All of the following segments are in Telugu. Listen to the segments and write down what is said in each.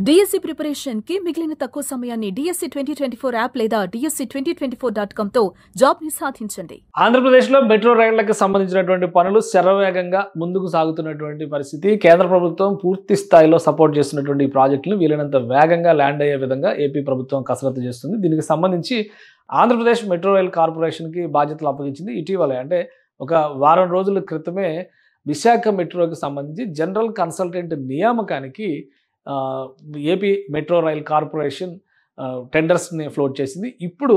డిఎస్సి ప్రిపరేషన్ కి మిగిలిన తక్కువ సమయాన్ని డిఎస్సి 2024 యాప్ లేదా DSC2024.com తో జాబ్ ని సాధించండి. ఆంధ్రప్రదేశ్లో మెట్రో రైళ్లకు సంబంధించినటువంటి పనులు శరవేగంగా ముందుకు సాగుతున్నటువంటి పరిస్థితి. కేంద్ర ప్రభుత్వం పూర్తి స్థాయిలో సపోర్ట్ చేస్తున్నటువంటి ఈ ప్రాజెక్టులు వీలైనంత వేగంగా ల్యాండ్ అయ్యే విధంగా ఏపీ ప్రభుత్వం కసరత్తు చేస్తుంది. దీనికి సంబంధించి ఆంధ్రప్రదేశ్ మెట్రో రైల్ కార్పొరేషన్కి బాధ్యతలు అప్పగించింది. ఇటీవలే అంటే ఒక వారం రోజుల క్రితమే విశాఖ మెట్రోకి సంబంధించి జనరల్ కన్సల్టెంట్ నియామకానికి ఏపీ మెట్రో రైల్ కార్పొరేషన్ టెండర్స్ని ఫ్లోట్ చేసింది. ఇప్పుడు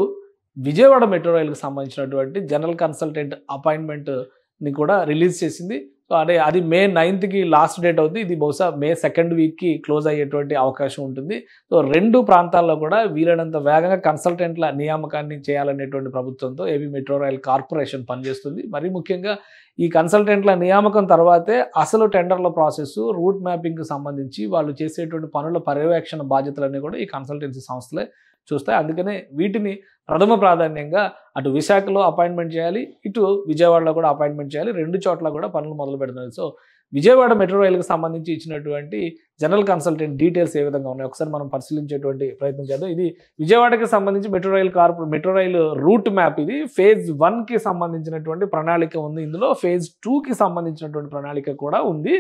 విజయవాడ మెట్రో రైలుకి సంబంధించినటువంటి జనరల్ కన్సల్టెంట్ అపాయింట్మెంట్ని కూడా రిలీజ్ చేసింది. సో అదే అది May 9కి లాస్ట్ డేట్ అవుతుంది. ఇది బహుశా May 2nd వీక్కి క్లోజ్ అయ్యేటువంటి అవకాశం ఉంటుంది. సో రెండు ప్రాంతాల్లో కూడా వీలైనంత వేగంగా కన్సల్టెంట్ల నియామకాన్ని చేయాలనేటువంటి ప్రభుత్వంతో ఏపీ మెట్రో రైల్ కార్పొరేషన్ పనిచేస్తుంది. మరీ ముఖ్యంగా ఈ కన్సల్టెంట్ల నియామకం తర్వాతే అసలు టెండర్ల ప్రాసెస్, రూట్ మ్యాపింగ్కి సంబంధించి వాళ్ళు చేసేటువంటి పనుల పర్యవేక్షణ బాధ్యతలన్నీ కూడా ఈ కన్సల్టెన్సీ సంస్థలే చూస్తాయి. అందుకనే వీటిని ప్రథమ ప్రాధాన్యంగా అటు విశాఖలో అపాయింట్మెంట్ చేయాలి, ఇటు విజయవాడలో కూడా అపాయింట్మెంట్ చేయాలి. రెండు చోట్ల కూడా పనులు మొదలు పెడుతున్నారు. సో విజయవాడ మెట్రో రైలుకి సంబంధించి ఇచ్చినటువంటి జనరల్ కన్సల్టెంట్ డీటెయిల్స్ ఏ విధంగా ఉన్నాయి ఒకసారి మనం పరిశీలించేటువంటి ప్రయత్నం చేద్దాం. ఇది విజయవాడకి సంబంధించి మెట్రో రైలు రూట్ మ్యాప్. ఇది Phase 1కి సంబంధించినటువంటి ప్రణాళిక ఉంది. ఇందులో Phase 2కి సంబంధించినటువంటి ప్రణాళిక కూడా ఉంది.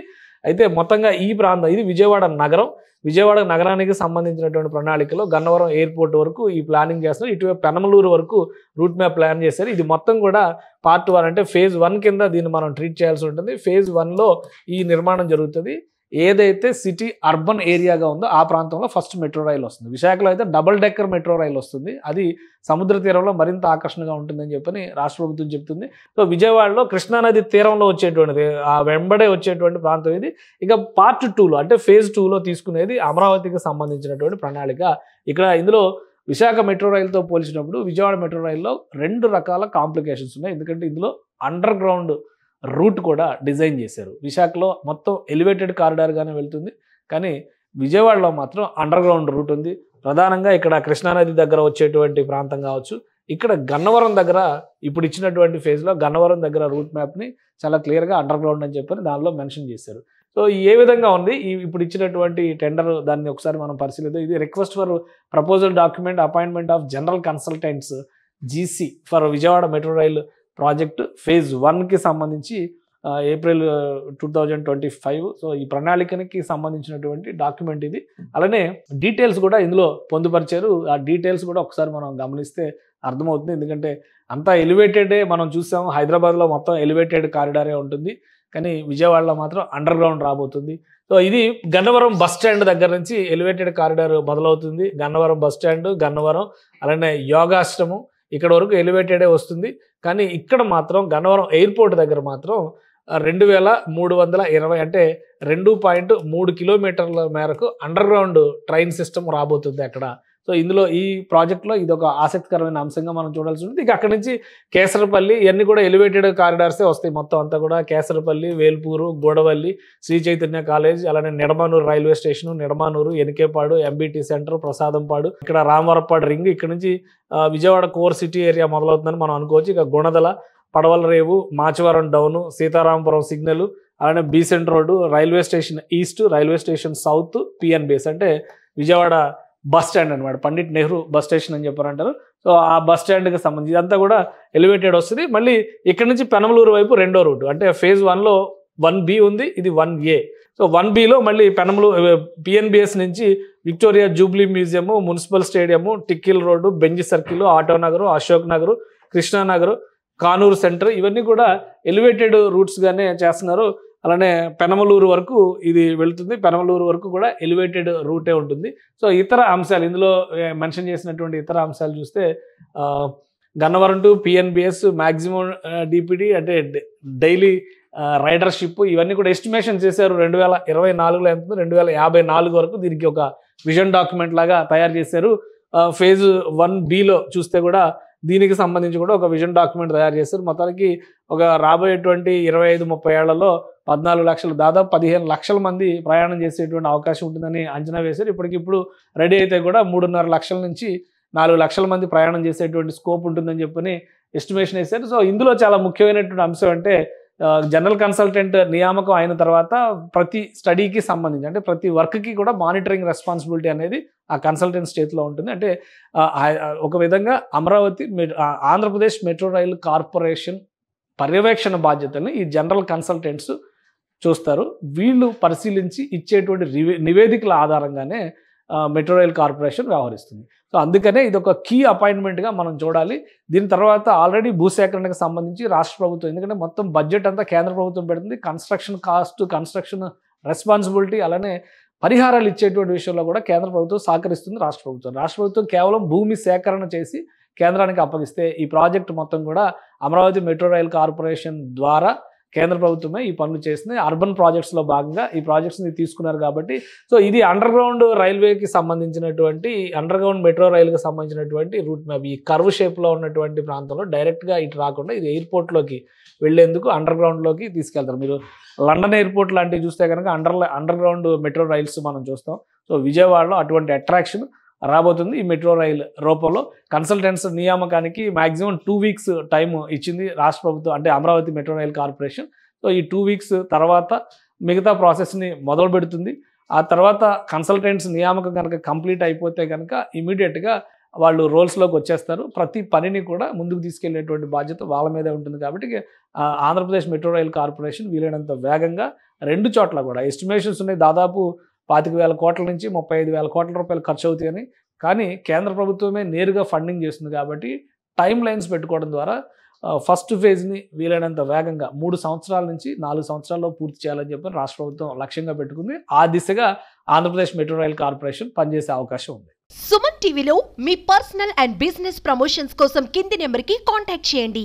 అయితే మొత్తంగా ఈ ప్రాంతం ఇది విజయవాడ నగరం. విజయవాడ నగరానికి సంబంధించినటువంటి ప్రణాళికలో గన్నవరం ఎయిర్పోర్ట్ వరకు ఈ ప్లానింగ్ చేస్తున్నారు. ఇటువైపు పెనమలూరు వరకు రూట్ మ్యాప్ ప్లాన్ చేశారు. ఇది మొత్తం కూడా Part 1 అంటే Phase 1 కింద దీన్ని మనం ట్రీట్ చేయాల్సి ఉంటుంది. Phase 1లో ఈ నిర్మాణం జరుగుతుంది. ఏదైతే సిటీ అర్బన్ ఏరియాగా ఉందో ఆ ప్రాంతంలో ఫస్ట్ మెట్రో రైలు వస్తుంది. విశాఖలో అయితే డబుల్ డెక్కర్ మెట్రో రైలు వస్తుంది. అది సముద్ర తీరంలో మరింత ఆకర్షణగా ఉంటుందని చెప్పని రాష్ట్ర ప్రభుత్వం చెప్తుంది. సో విజయవాడలో కృష్ణానది తీరంలో వచ్చేటువంటిది, ఆ వెంబడే వచ్చేటువంటి ప్రాంతం ఇది. ఇక Part 2లో అంటే Phase 2లో తీసుకునేది అమరావతికి సంబంధించినటువంటి ప్రణాళిక. ఇందులో విశాఖ మెట్రో రైలుతో పోల్చినప్పుడు విజయవాడ మెట్రో రైల్లో రెండు రకాల కాంప్లికేషన్స్ ఉన్నాయి. ఎందుకంటే ఇందులో అండర్ గ్రౌండ్ రూట్ కూడా డిజైన్ చేశారు. విశాఖలో మొత్తం ఎలివేటెడ్ కారిడార్గానే వెళ్తుంది, కానీ విజయవాడలో మాత్రం అండర్ గ్రౌండ్ రూట్ ఉంది. ప్రధానంగా ఇక్కడ కృష్ణానది దగ్గర వచ్చేటువంటి ప్రాంతం కావచ్చు, ఇక్కడ గన్నవరం దగ్గర ఇప్పుడు ఇచ్చినటువంటి ఫేజ్లో గన్నవరం దగ్గర రూట్ మ్యాప్ని చాలా క్లియర్గా అండర్ గ్రౌండ్ అని చెప్పని దానిలో మెన్షన్ చేశారు. సో ఏ విధంగా ఉంది ఇప్పుడు ఇచ్చినటువంటి టెండర్, దాన్ని ఒకసారి మనం పరిశీలిద్దాం. ఇది request for proposal document appointment of general consultants GC for Vijayawada metro rail project Phase 1కి సంబంధించి April 2025. సో ఈ ప్రణాళికకి సంబంధించినటువంటి డాక్యుమెంట్ ఇది. అలానే డీటెయిల్స్ కూడా ఇందులో పొందుపరిచారు. ఆ డీటెయిల్స్ కూడా ఒకసారి మనం గమనిస్తే అర్థమవుతుంది. ఎందుకంటే అంతా ఎలివేటెడే మనం చూసాం. హైదరాబాద్లో మొత్తం ఎలివేటెడ్ కారిడారే ఉంటుంది, కానీ విజయవాడలో మాత్రం అండర్ గ్రౌండ్ రాబోతుంది. సో ఇది గన్నవరం బస్ స్టాండ్ దగ్గర నుంచి ఎలివేటెడ్ కారిడార్ మొదలవుతుంది. గన్నవరం బస్ స్టాండ్, గన్నవరం, అలానే యోగాశ్రమం ఇక్కడ వరకు ఎలివేటెడే వస్తుంది. కానీ ఇక్కడ మాత్రం గన్నవరం ఎయిర్పోర్ట్ దగ్గర మాత్రం 2320 అంటే 2.3 కిలోమీటర్ల మేరకు అండర్ గ్రౌండ్ ట్రైన్ సిస్టమ్ రాబోతుంది అక్కడ. సో ఇందులో ఈ ప్రాజెక్ట్లో ఇది ఒక ఆసక్తికరమైన అంశంగా మనం చూడాల్సి ఉంటుంది. ఇక అక్కడి నుంచి కేసరపల్లి ఇవన్నీ కూడా ఎలివేటెడ్ కారిడార్సే వస్తాయి. మొత్తం అంతా కూడా కేసరపల్లి, వేల్పూరు, గూడవల్లి, శ్రీ చైతన్య కాలేజ్, అలానే Nidamanuru railway station, Nidamanuru, Enikepadu, MBT centre, Prasadampadu, ఇక్కడ రామవరపాడు రింగ్, ఇక్కడ నుంచి విజయవాడ కోర్ సిటీ ఏరియా మొదలవుతుందని మనం అనుకోవచ్చు. ఇక గుణదల, పడవల రేవు, మాచవరం డౌను, సీతారామపురం సిగ్నల్, అలానే Besant road, railway station east, railway station south, PNBS అంటే విజయవాడ బస్ స్టాండ్ అనమాట. పండిట్ నెహ్రూ బస్ స్టేషన్ అని చెప్పారంటారు. సో ఆ బస్ స్టాండ్కి సంబంధించి ఇదంతా కూడా ఎలివేటెడ్ వస్తుంది. మళ్ళీ ఇక్కడ నుంచి పెనమలూరు వైపు రెండో రూట్ అంటే Phase 1లో 1B ఉంది, ఇది 1A. సో 1Bలో మళ్ళీ PNBS నుంచి Victoria jubilee museum, municipal stadium, Tikkle road, Benz circle, auto Nagar, Ashok Nagar, Krishnanagar, Kanuru centre, ఇవన్నీ కూడా ఎలివేటెడ్ రూట్స్గానే చేస్తున్నారు. అలానే పెనమలూరు వరకు ఇది వెళుతుంది. పెనమలూరు వరకు కూడా ఎలివేటెడ్ రూటే ఉంటుంది. సో ఇతర అంశాలు ఇందులో మెన్షన్ చేసినటువంటి ఇతర అంశాలు చూస్తే Gannavaram to PNBS maximum DPD అంటే డైలీ రైడర్షిప్, ఇవన్నీ కూడా ఎస్టిమేషన్ చేశారు. 2024లో ఎంత 2054 వరకు దీనికి ఒక విజన్ డాక్యుమెంట్ లాగా తయారు చేశారు. Phase 1Bలో చూస్తే కూడా దీనికి సంబంధించి కూడా ఒక విజన్ డాక్యుమెంట్ తయారు చేస్తారు. మొత్తానికి ఒక రాబోయేటువంటి 25-30 ఏళ్లలో 14 లక్షలు, దాదాపు 15 లక్షల మంది ప్రయాణం చేసేటువంటి అవకాశం ఉంటుందని అంచనా వేశారు. ఇప్పటికిప్పుడు రెడీ అయితే కూడా 3.5 లక్షల నుంచి 4 లక్షల మంది ప్రయాణం చేసేటువంటి స్కోప్ ఉంటుందని చెప్పని ఎస్టిమేషన్ వేశారు. సో ఇందులో చాలా ముఖ్యమైనటువంటి అంశం అంటే జనరల్ కన్సల్టెంట్ నియామకం అయిన తర్వాత ప్రతి స్టడీకి సంబంధించి అంటే ప్రతి వర్క్కి కూడా మానిటరింగ్ రెస్పాన్సిబిలిటీ అనేది ఆ కన్సల్టెంట్స్ చేతిలో ఉంటుంది. అంటే ఒక విధంగా Amaravati Andhra Pradesh metro rail corporation పర్యవేక్షణ బాధ్యతల్ని ఈ జనరల్ కన్సల్టెంట్స్ చూస్తారు. వీళ్ళు పరిశీలించి ఇచ్చేటువంటి నివేదికల ఆధారంగానే మెట్రో రైల్ కార్పొరేషన్ వ్యవహరిస్తుంది. సో అందుకనే ఇది ఒక కీ అపాయింట్మెంట్గా మనం చూడాలి. దీని తర్వాత ఆల్రెడీ భూసేకరణకు సంబంధించి రాష్ట్ర ప్రభుత్వం, ఎందుకంటే మొత్తం బడ్జెట్ అంతా కేంద్ర ప్రభుత్వం పెడుతుంది. కన్స్ట్రక్షన్ కాస్ట్, కన్స్ట్రక్షన్ రెస్పాన్సిబిలిటీ, అలానే పరిహారాలు ఇచ్చేటువంటి విషయంలో కూడా కేంద్ర ప్రభుత్వం సహకరిస్తుంది రాష్ట్ర ప్రభుత్వం. రాష్ట్ర ప్రభుత్వం కేవలం భూమి సేకరణ చేసి కేంద్రానికి అప్పగిస్తే ఈ ప్రాజెక్టు మొత్తం కూడా అమరావతి మెట్రో రైల్ కార్పొరేషన్ ద్వారా కేంద్ర ప్రభుత్వమే ఈ పనులు చేస్తుంది. అర్బన్ ప్రాజెక్ట్స్లో భాగంగా ఈ ప్రాజెక్ట్స్ని తీసుకున్నారు కాబట్టి సో ఇది అండర్ గ్రౌండ్ రైల్వేకి సంబంధించినటువంటి, అండర్ గ్రౌండ్ మెట్రో రైలుకి సంబంధించినటువంటి రూట్ మ్యాప్. ఈ కర్వ్ షేప్లో ఉన్నటువంటి ప్రాంతంలో డైరెక్ట్గా ఇటు రాకుండా ఇది ఎయిర్పోర్ట్లోకి వెళ్లేందుకు అండర్ గ్రౌండ్లోకి తీసుకెళ్తారు. మీరు లండన్ ఎయిర్పోర్ట్ లాంటివి చూస్తే కనుక అండర్ గ్రౌండ్ మెట్రో రైల్స్ మనం చూస్తాం. సో విజయవాడలో అటువంటి అట్రాక్షన్ రాబోతుంది ఈ మెట్రో రైల్ రూపంలో. కన్సల్టెంట్స్ నియామకానికి మ్యాక్సిమం 2 వీక్స్ టైం ఇచ్చింది రాష్ట్ర ప్రభుత్వం, అంటే Amaravati metro rail corporation. So ఈ 2 వీక్స్ తర్వాత మిగతా ప్రాసెస్ని మొదలు పెడుతుంది. ఆ తర్వాత కన్సల్టెంట్స్ నియామకం కనుక కంప్లీట్ అయిపోతే కనుక ఇమీడియట్గా వాళ్ళు రోల్స్లోకి వచ్చేస్తారు. ప్రతి పనిని కూడా ముందుకు తీసుకెళ్లేటువంటి బాధ్యత వాళ్ళ మీదే ఉంటుంది. కాబట్టి ఆంధ్రప్రదేశ్ మెట్రో రైల్ కార్పొరేషన్ వీలైనంత వేగంగా 2 చోట్ల కూడా ఎస్టిమేషన్స్ ఉన్నాయి, దాదాపు 25,000 కోట్ల నుంచి 35,000 కోట్ల రూపాయలు ఖర్చు అవుతాయని. కానీ కేంద్ర ప్రభుత్వమే నేరుగా ఫండింగ్ చేస్తుంది కాబట్టి టైం లైన్స్ పెట్టుకోవడం ద్వారా ఫస్ట్ ఫేజ్ని వీలైనంత వేగంగా 3 సంవత్సరాల నుంచి 4 సంవత్సరాల్లో పూర్తి చేయాలని చెప్పి రాష్ట్ర ప్రభుత్వం లక్ష్యంగా పెట్టుకుంది. ఆ దిశగా ఆంధ్రప్రదేశ్ మెట్రో రైల్ కార్పొరేషన్ పనిచేసే అవకాశం ఉంది. సుమన్ టీవీలో మీ పర్సనల్ అండ్ బిజినెస్ ప్రమోషన్స్ కోసం కింది నెంబర్కి కాంటాక్ట్ చేయండి.